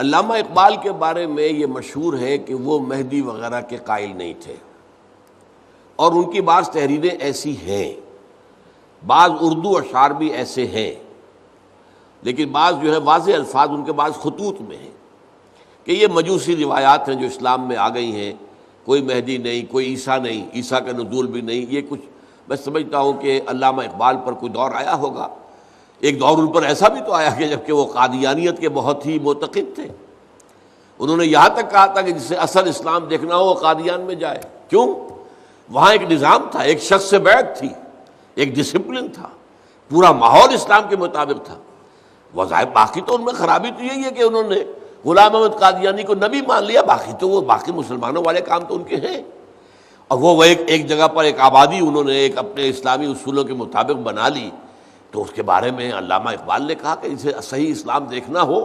علامہ اقبال کے بارے میں یہ مشہور ہے کہ وہ مہدی وغیرہ کے قائل نہیں تھے، اور ان کی بعض تحریریں ایسی ہیں، بعض اردو اشعار بھی ایسے ہیں، لیکن بعض جو ہے واضح الفاظ ان کے بعض خطوط میں ہیں کہ یہ مجوسی روایات ہیں جو اسلام میں آ گئی ہیں، کوئی مہدی نہیں، کوئی عیسیٰ نہیں، عیسیٰ کا نزول بھی نہیں۔ یہ کچھ میں سمجھتا ہوں کہ علامہ اقبال پر کوئی دور آیا ہوگا، ایک دور ان پر ایسا بھی تو آیا کہ جبکہ وہ قادیانیت کے بہت ہی معتقد تھے، انہوں نے یہاں تک کہا تھا کہ جسے اصل اسلام دیکھنا ہو وہ قادیان میں جائے۔ کیوں؟ وہاں ایک نظام تھا، ایک شخص سے بیعت تھی، ایک ڈسپلن تھا، پورا ماحول اسلام کے مطابق تھا۔ وظاہر باقی تو ان میں خرابی تو یہی ہے کہ انہوں نے غلام احمد قادیانی کو نبی مان لیا، باقی تو وہ باقی مسلمانوں والے کام تو ان کے ہیں، اور وہ ایک جگہ پر ایک آبادی انہوں نے ایک اپنے اسلامی اصولوں کے مطابق بنا لی۔ تو اس کے بارے میں علامہ اقبال نے کہا کہ جسے صحیح اسلام دیکھنا ہو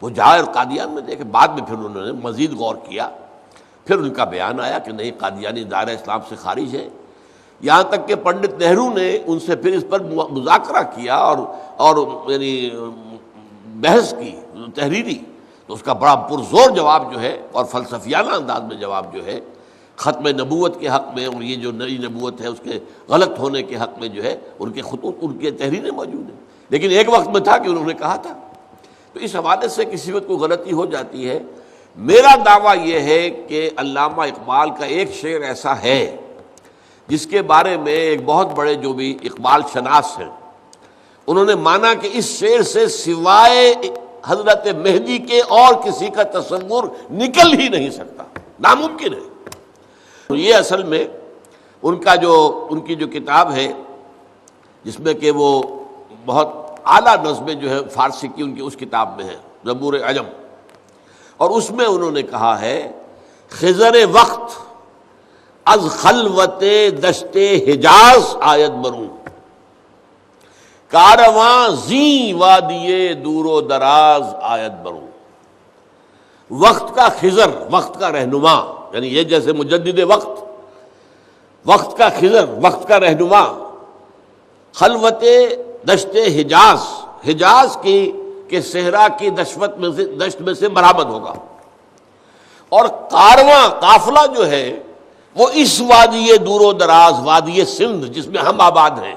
وہ جائے اور قادیان میں دیکھے۔ بعد میں پھر انہوں نے مزید غور کیا، پھر ان کا بیان آیا کہ نہیں، قادیانی دائرہ اسلام سے خارج ہے، یہاں تک کہ پنڈت نہرو نے ان سے پھر اس پر مذاکرہ کیا اور یعنی بحث کی تحریری، تو اس کا بڑا پرزور جواب جو ہے اور فلسفیانہ انداز میں جواب جو ہے ختم نبوت کے حق میں، اور یہ جو نئی نبوت ہے اس کے غلط ہونے کے حق میں جو ہے ان کے خطوط، ان کی تحریریں موجود ہیں۔ لیکن ایک وقت میں تھا کہ انہوں نے کہا تھا، تو اس حوالے سے کسی وقت کوئی غلطی ہو جاتی ہے۔ میرا دعویٰ یہ ہے کہ علامہ اقبال کا ایک شعر ایسا ہے جس کے بارے میں ایک بہت بڑے جو بھی اقبال شناس ہیں انہوں نے مانا کہ اس شعر سے سوائے حضرت مہدی کے اور کسی کا تصور نکل ہی نہیں سکتا، ناممکن ہے۔ تو یہ اصل میں ان کی جو کتاب ہے جس میں کہ وہ بہت اعلیٰ نظمیں جو ہے فارسی کی ان کی اس کتاب میں ہے، زبور عجم، اور اس میں انہوں نے کہا ہے خضر وقت از خلوت دشت حجاز آید برون، کارواں زیں وادی دور و دراز آید برون۔ وقت کا خضر، وقت کا رہنما، یعنی یہ جیسے مجدد وقت، وقت کا خضر، وقت کا رہنما، خلوت دشت حجاز، حجاز کی کہ صحرا کی دشت میں سے برآمد ہوگا، اور کارواں قافلہ جو ہے وہ اس وادی دور و دراز، وادی سندھ جس میں ہم آباد ہیں،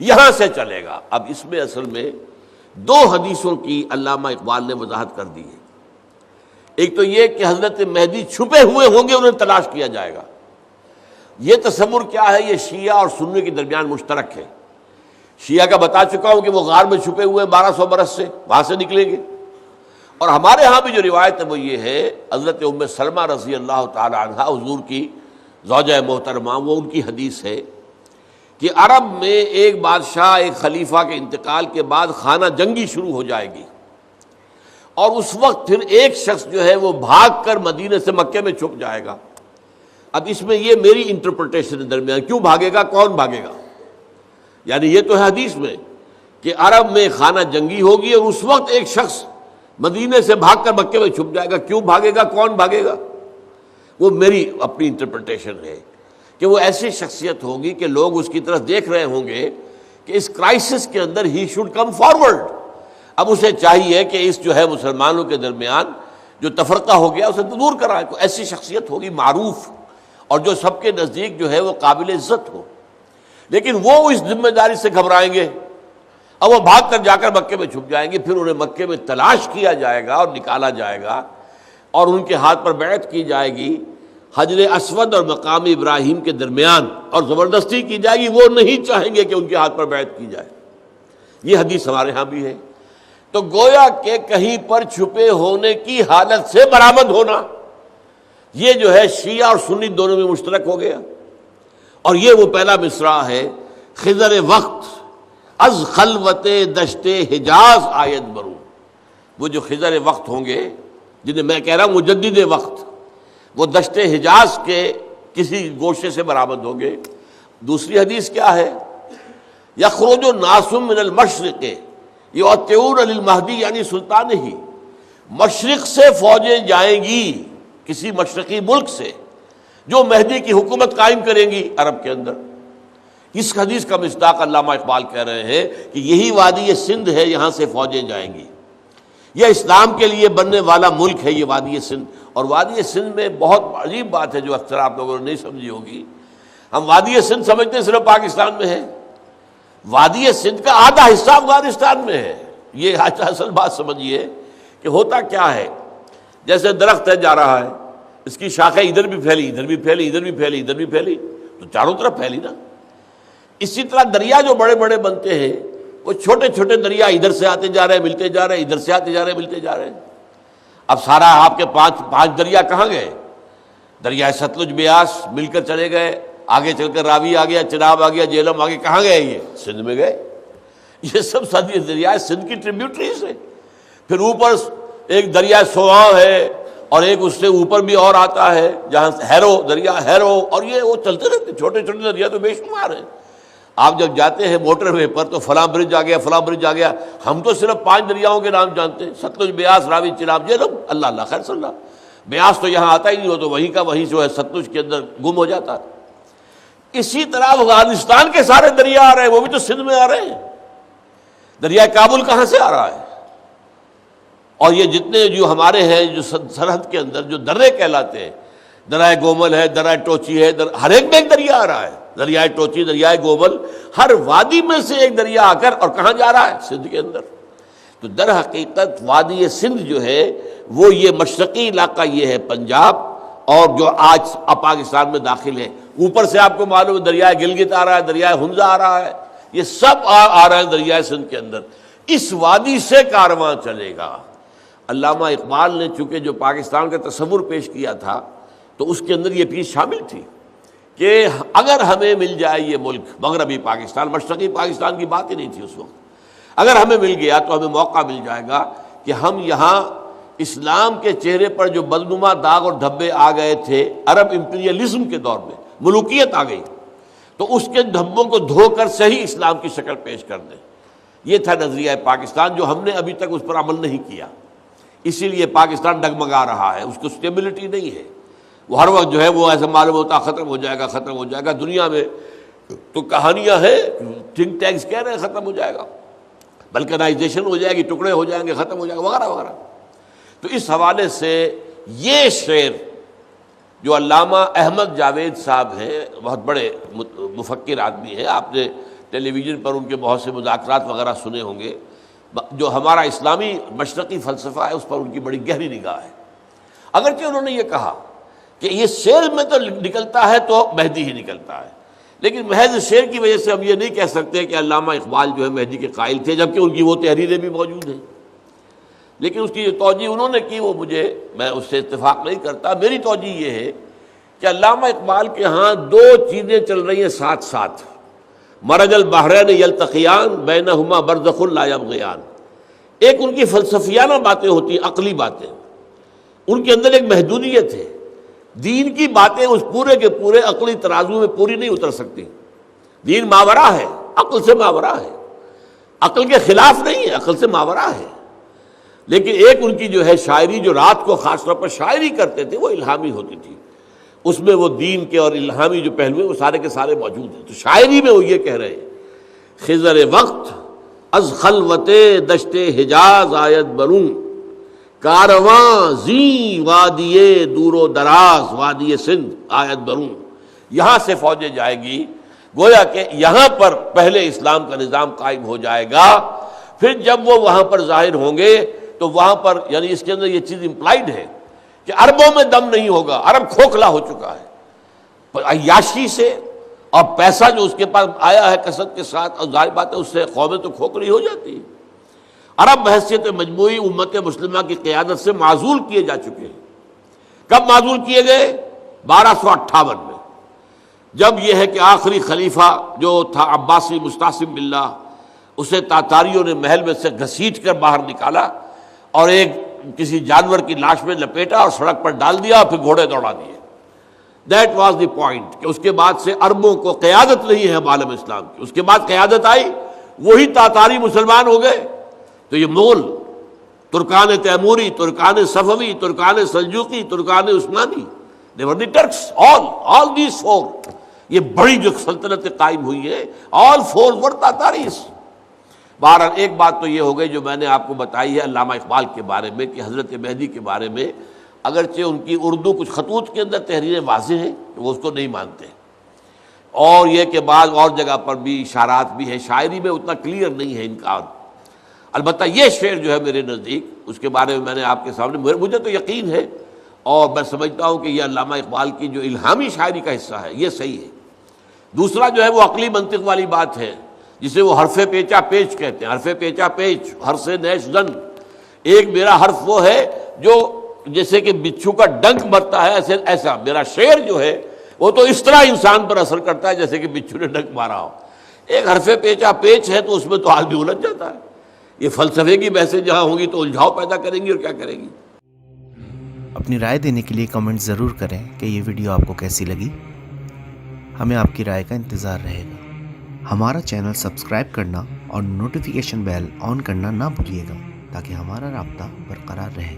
یہاں سے چلے گا۔ اب اس میں اصل میں دو حدیثوں کی علامہ اقبال نے وضاحت کر دی ہے۔ ایک تو یہ کہ حضرت مہدی چھپے ہوئے ہوں گے، انہیں تلاش کیا جائے گا۔ یہ تصور کیا ہے؟ یہ شیعہ اور سنی کے درمیان مشترک ہے۔ شیعہ کا بتا چکا ہوں کہ وہ غار میں چھپے ہوئے 1200 برس سے وہاں سے نکلیں گے، اور ہمارے ہاں بھی جو روایت ہے وہ یہ ہے، حضرت ام سلمہ رضی اللہ تعالی عنہا حضور کی زوجہ محترمہ، وہ ان کی حدیث ہے کہ عرب میں ایک بادشاہ، ایک خلیفہ کے انتقال کے بعد خانہ جنگی شروع ہو جائے گی، اور اس وقت پھر ایک شخص جو ہے وہ بھاگ کر مدینے سے مکے میں چھپ جائے گا۔ اب اس میں یہ میری انٹرپریٹیشن درمیان، کیوں بھاگے گا، کون بھاگے گا؟ یعنی یہ تو ہے حدیث میں کہ عرب میں خانہ جنگی ہوگی اور اس وقت ایک شخص مدینے سے بھاگ کر مکے میں چھپ جائے گا، کیوں بھاگے گا، کون بھاگے گا؟ وہ میری اپنی انٹرپریٹیشن ہے کہ وہ ایسی شخصیت ہوگی کہ لوگ اس کی طرف دیکھ رہے ہوں گے کہ اس کرائسس کے اندر ہی شوڈ کم فارورڈ۔ اب اسے چاہیے کہ اس جو ہے مسلمانوں کے درمیان جو تفرقہ ہو گیا اسے دور کرائے، کوئی ایسی شخصیت ہوگی معروف اور جو سب کے نزدیک جو ہے وہ قابل عزت ہو۔ لیکن وہ اس ذمہ داری سے گھبرائیں گے، اب وہ بھاگ کر جا کر مکے میں چھپ جائیں گے، پھر انہیں مکے میں تلاش کیا جائے گا اور نکالا جائے گا، اور ان کے ہاتھ پر بیعت کی جائے گی حجر اسود اور مقام ابراہیم کے درمیان، اور زبردستی کی جائے گی، وہ نہیں چاہیں گے کہ ان کے ہاتھ پر بیعت کی جائے۔ یہ حدیث ہمارے ہاں بھی ہے۔ تو گویا کہ کہیں پر چھپے ہونے کی حالت سے برآمد ہونا، یہ جو ہے شیعہ اور سنی دونوں میں مشترک ہو گیا۔ اور یہ وہ پہلا مصرع ہے، خضر وقت از خلوت دشت حجاز آید برون۔ وہ جو خضر وقت ہوں گے، جنہیں میں کہہ رہا ہوں مجدد وقت، وہ دشت حجاز کے کسی گوشے سے برآمد ہوں گے۔ دوسری حدیث کیا ہے؟ یخرج الناس من المشرق یؤتون للمہدی، یعنی سلطان ہی، مشرق سے فوجیں جائیں گی، کسی مشرقی ملک سے، جو مہدی کی حکومت قائم کریں گی عرب کے اندر۔ اس حدیث کا مصداق علامہ اقبال کہہ رہے ہیں کہ یہی وادی سندھ ہے، یہاں سے فوجیں جائیں گی۔ یہ اسلام کے لیے بننے والا ملک ہے یہ وادی سندھ. اور وادی سندھ میں بہت عجیب بات ہے جو اکثر آپ لوگوں نے نہیں سمجھی ہوگی. ہم وادی سندھ سمجھتے ہیں صرف پاکستان میں ہے. وادی سندھ کا آدھا حصہ افغانستان میں ہے. یہ اصل بات سمجھیے کہ ہوتا کیا ہے. جیسے درخت ہے جا رہا ہے, اس کی شاخیں ادھر بھی پھیلی, ادھر بھی پھیلی, ادھر بھی پھیلی, ادھر بھی پھیلی, تو چاروں طرف پھیلی نا. اسی طرح دریا جو بڑے بڑے بنتے ہیں وہ چھوٹے چھوٹے دریا ادھر سے آتے جا رہے ہیں, ملتے جا رہے ہیں, ادھر سے آتے جا رہے ہیں, ملتے جا رہے ہیں. اب سارا آپ کے پانچ دریا کہاں گئے؟ دریائے ستلج بیاس مل کر چلے گئے, آگے چل کر راوی آ گیا, چناب آ گیا, جہلم آ گیا. کہاں گئے؟ یہ سندھ میں گئے. یہ سب دریائے سندھ کی ٹریبیوٹریز ہیں. پھر اوپر ایک دریائے سواں ہے اور ایک اس سے اوپر بھی اور آتا ہے جہاں ہیرو, دریا ہیرو, اور یہ وہ چلتے رہتے. چھوٹے چھوٹے دریا تو بے شمار ہیں. آپ جب جاتے ہیں موٹر وے پر تو فلاں برج آ گیا, فلاں برج آ گیا. ہم تو صرف 5 دریاؤں کے نام جانتے ہیں, ستلج, بیاس, راوی, چناب, جہلم. اللہ اللہ خیر صلی اللہ. بیاس تو یہاں آتا ہی نہیں, ہو تو وہیں کا وہیں جو ہے ستلج کے اندر گم ہو جاتا. اسی طرح افغانستان کے سارے دریا آ رہے ہیں, وہ بھی تو سندھ میں آ رہے ہیں. دریائے کابل کہاں سے آ رہا ہے؟ اور یہ جتنے جو ہمارے ہیں جو سرحد کے اندر جو درے کہلاتے ہیں, دریائے گومل ہے, دریائے ٹوچی ہے, ہر ایک میں ایک دریا آ رہا ہے. دریائے ٹوچی, دریائے گومل, ہر وادی میں سے ایک دریا آ کر اور کہاں جا رہا ہے؟ سندھ کے اندر. تو در حقیقت وادی سندھ جو ہے وہ یہ مشرقی علاقہ یہ ہے پنجاب, اور جو آج پاکستان میں داخل ہے. اوپر سے آپ کو معلوم ہے دریائے گلگت آ رہا ہے, دریائے ہنزہ آ رہا ہے, یہ سب آ رہے ہیں دریائے سندھ کے اندر. اس وادی سے کارواں چلے گا. علامہ اقبال نے چونکہ جو پاکستان کا تصور پیش کیا تھا تو اس کے اندر یہ چیز شامل تھی کہ اگر ہمیں مل جائے یہ ملک, مغربی پاکستان, مشرقی پاکستان کی بات ہی نہیں تھی اس وقت, اگر ہمیں مل گیا تو ہمیں موقع مل جائے گا کہ ہم یہاں اسلام کے چہرے پر جو بدنما داغ اور دھبے آ گئے تھے عرب امپیریلزم کے دور میں, ملوکیت آ گئی, تو اس کے دھبوں کو دھو کر صحیح اسلام کی شکل پیش کر دیں. یہ تھا نظریہ پاکستان جو ہم نے ابھی تک اس پر عمل نہیں کیا. اسی لیے پاکستان ڈگمگا رہا ہے, اس کو سٹیبلٹی نہیں ہے. وہ ہر وقت جو ہے وہ ایسا معلوم ہوتا ختم ہو جائے گا, ختم ہو جائے گا. دنیا میں تو کہانیاں ہیں, تھنک ٹینکس کہہ رہے ہیں ختم ہو جائے گا, بلکنائزیشن ہو جائے گی, ٹکڑے ہو جائیں گے, ختم ہو جائے گا, وغیرہ وغیرہ. تو اس حوالے سے یہ شعر جو علامہ احمد جاوید صاحب ہیں, بہت بڑے مفکر آدمی ہیں, آپ نے ٹیلی ویژن پر ان کے بہت سے مذاکرات وغیرہ سنے ہوں گے. جو ہمارا اسلامی مشرقی فلسفہ ہے اس پر ان کی بڑی گہری نگاہ ہے. اگرچہ انہوں نے یہ کہا کہ یہ شعر میں تو نکلتا ہے تو مہدی ہی نکلتا ہے, لیکن محض شعر کی وجہ سے ہم یہ نہیں کہہ سکتے کہ علامہ اقبال جو ہے مہدی کے قائل تھے, جبکہ ان کی وہ تحریریں بھی موجود ہیں. لیکن اس کی جو توجہ انہوں نے کی وہ میں اس سے اتفاق نہیں کرتا. میری توجہ یہ ہے کہ علامہ اقبال کے ہاں 2 چیزیں چل رہی ہیں ساتھ ساتھ. مرج البحرین یلتقیان بینہما برزخ لا یبغیان. ایک ان کی فلسفیانہ باتیں ہوتی ہیں, عقلی باتیں, ان کے اندر ایک محدودیت ہے. دین کی باتیں اس پورے کے پورے عقلی ترازو میں پوری نہیں اتر سکتی. دین ماورا ہے, عقل سے ماورا ہے, عقل کے خلاف نہیں ہے, عقل سے ماورا ہے. لیکن ایک ان کی جو ہے شاعری, جو رات کو خاص طور پر شاعری کرتے تھے, وہ الہامی ہوتی تھی. اس میں وہ دین کے اور الہامی جو پہلو ہیں وہ سارے کے سارے موجود ہیں. تو شاعری میں وہ یہ کہہ رہے ہیں خضر وقت از خلوت دشت حجاز آیت بروں, کارواں زی وادی دور و دراز وادی سندھ آیت بروں. یہاں سے فوجیں جائے گی, گویا کہ یہاں پر پہلے اسلام کا نظام قائم ہو جائے گا. پھر جب وہ وہاں پر ظاہر ہوں گے تو وہاں پر, یعنی اس کے اندر یہ چیز امپلائڈ ہے کہ عربوں میں دم نہیں ہوگا. عرب کھوکھلا ہو چکا ہے عیاشی سے, اور پیسہ جو اس کے پاس آیا ہے کثرت کے ساتھ, اور ظاہر بات ہے اس سے قومیں تو کھوکھلی ہو جاتی ہیں. عرب بحیثیت مجموعی امت مسلمہ کی قیادت سے معزول کیے جا چکے ہیں. کب معزول کیے گئے؟ 1258 میں, جب یہ ہے کہ آخری خلیفہ جو تھا عباسی مستعصم باللہ, اسے تاتاریوں نے محل میں سے گھسیٹ کر باہر نکالا اور ایک کسی جانور کی لاش میں لپیٹا اور سڑک پر ڈال دیا اور پھر گھوڑے دوڑا دیے. دیٹ واز دی پوائنٹ کہ اس کے بعد سے عربوں کو قیادت نہیں ہے عالم اسلام کی. اس کے بعد قیادت آئی, وہی تاتاری مسلمان ہو گئے. تو یہ Mughal, Terken Timuri, Terken صفوی, Terken Seljuqi, Terken Usmani, they were the Turks, all these 4. یہ بڑی جو سلطنت قائم ہوئی ہے, all 4 were تاتاریز. بہرحال ایک بات تو یہ ہو گئی جو میں نے آپ کو بتائی ہے علامہ اقبال کے بارے میں کہ حضرت مہدی کے بارے میں اگرچہ ان کی اردو کچھ خطوط کے اندر تحریریں واضح ہیں کہ وہ اس کو نہیں مانتے، اور یہ کہ بعض اور جگہ پر بھی اشارات بھی ہیں، شاعری میں اتنا کلیئر نہیں ہے انکار۔ البتہ یہ شعر جو ہے میرے نزدیک، اس کے بارے میں میں نے آپ کے سامنے، مجھے تو یقین ہے اور میں سمجھتا ہوں کہ یہ علامہ اقبال کی جو الہامی شاعری کا حصہ ہے یہ صحیح ہے۔ دوسرا جو ہے وہ عقلی منطق والی بات ہے جسے وہ حرف پیچا پیچ کہتے ہیں، حرف پیچا پیچ، حرف نیش زن۔ ایک میرا حرف وہ ہے جو جیسے کہ بچھو کا ڈنک مرتا ہے، ایسا میرا شعر جو ہے وہ تو اس طرح انسان پر اثر کرتا ہے جیسے کہ بچھو نے ڈنک مارا ہو۔ ایک حرف پیچا پیچ ہے تو اس میں تو آدمی الجھ جاتا ہے۔ یہ فلسفے کی بحثیں جہاں ہوں گی تو الجھاؤ پیدا کریں گی، اور کیا کریں گی۔ اپنی رائے دینے کے لیے کمنٹ ضرور کریں کہ یہ ویڈیو آپ کو کیسی لگی۔ ہمیں آپ کی رائے کا انتظار رہے گا۔ ہمارا چینل سبسکرائب کرنا اور نوٹیفیکیشن بیل آن کرنا نہ بھولیے گا تاکہ ہمارا رابطہ برقرار رہے۔